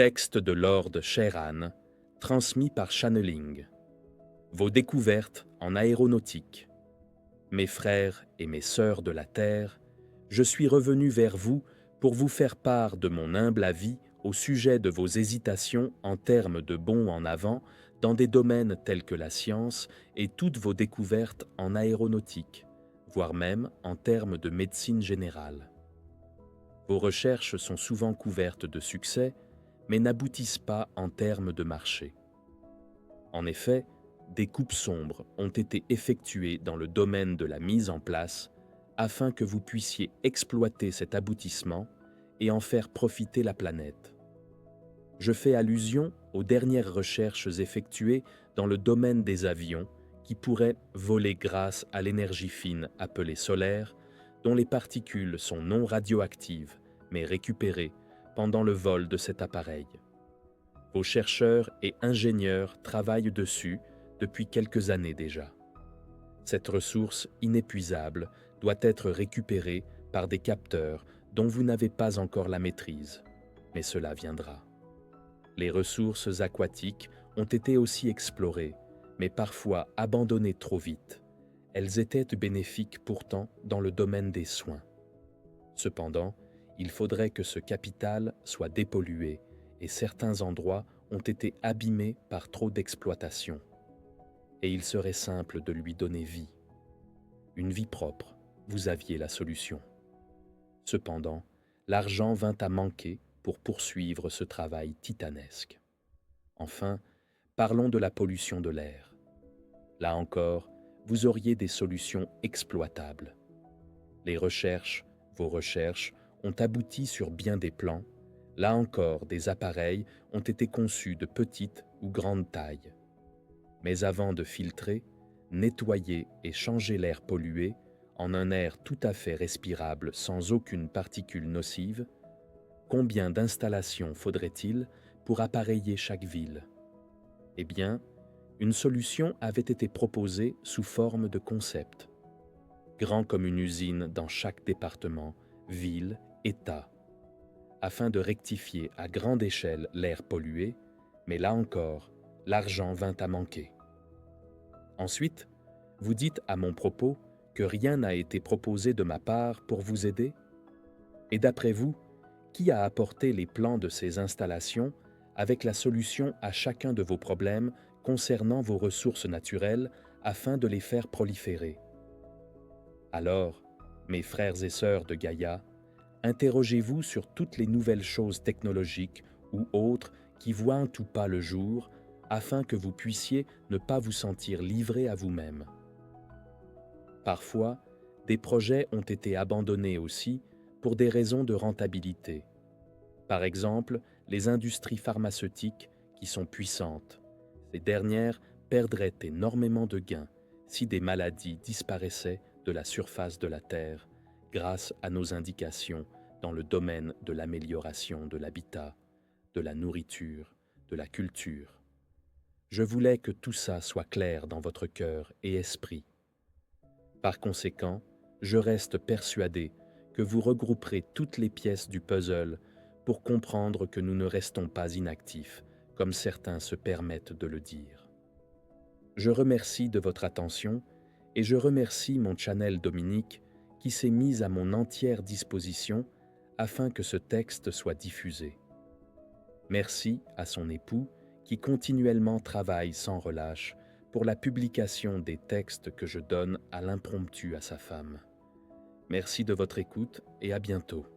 Texte de Lord Sheran, transmis par Channeling. Vos découvertes en aéronautique. Mes frères et mes sœurs de la Terre, je suis revenu vers vous pour vous faire part de mon humble avis au sujet de vos hésitations en termes de bond en avant dans des domaines tels que la science et toutes vos découvertes en aéronautique, voire même en termes de médecine générale. Vos recherches sont souvent couvertes de succès, mais n'aboutissent pas en termes de marché. En effet, des coupes sombres ont été effectuées dans le domaine de la mise en place afin que vous puissiez exploiter cet aboutissement et en faire profiter la planète. Je fais allusion aux dernières recherches effectuées dans le domaine des avions qui pourraient voler grâce à l'énergie fine appelée solaire, dont les particules sont non radioactives mais récupérées pendant le vol de cet appareil. Vos chercheurs et ingénieurs travaillent dessus depuis quelques années déjà. Cette ressource inépuisable doit être récupérée par des capteurs dont vous n'avez pas encore la maîtrise, mais cela viendra. Les ressources aquatiques ont été aussi explorées, mais parfois abandonnées trop vite. Elles étaient bénéfiques pourtant dans le domaine des soins. Cependant, il faudrait que ce capital soit dépollué et certains endroits ont été abîmés par trop d'exploitation. Et il serait simple de lui donner vie. Une vie propre, vous aviez la solution. Cependant, l'argent vint à manquer pour poursuivre ce travail titanesque. Enfin, parlons de la pollution de l'air. Là encore, vous auriez des solutions exploitables. Vos recherches, ont abouti sur bien des plans. Là encore, des appareils ont été conçus de petite ou grande taille. Mais avant de filtrer, nettoyer et changer l'air pollué en un air tout à fait respirable sans aucune particule nocive, combien d'installations faudrait-il pour appareiller chaque ville? Eh bien, une solution avait été proposée sous forme de concept. Grand comme une usine dans chaque département, ville, État, afin de rectifier à grande échelle l'air pollué, mais là encore, l'argent vint à manquer. Ensuite, vous dites à mon propos que rien n'a été proposé de ma part pour vous aider? Et d'après vous, qui a apporté les plans de ces installations avec la solution à chacun de vos problèmes concernant vos ressources naturelles afin de les faire proliférer? Alors, mes frères et sœurs de Gaïa, interrogez-vous sur toutes les nouvelles choses technologiques ou autres qui voient ou pas le jour afin que vous puissiez ne pas vous sentir livré à vous-même. Parfois, des projets ont été abandonnés aussi pour des raisons de rentabilité. Par exemple, les industries pharmaceutiques qui sont puissantes. Ces dernières perdraient énormément de gains si des maladies disparaissaient de la surface de la Terre grâce à nos indications dans le domaine de l'amélioration de l'habitat, de la nourriture, de la culture. Je voulais que tout ça soit clair dans votre cœur et esprit. Par conséquent, je reste persuadé que vous regrouperez toutes les pièces du puzzle pour comprendre que nous ne restons pas inactifs, comme certains se permettent de le dire. Je remercie de votre attention et je remercie mon channel Dominique qui s'est mis à mon entière disposition afin que ce texte soit diffusé. Merci à son époux qui continuellement travaille sans relâche pour la publication des textes que je donne à l'impromptu à sa femme. Merci de votre écoute et à bientôt.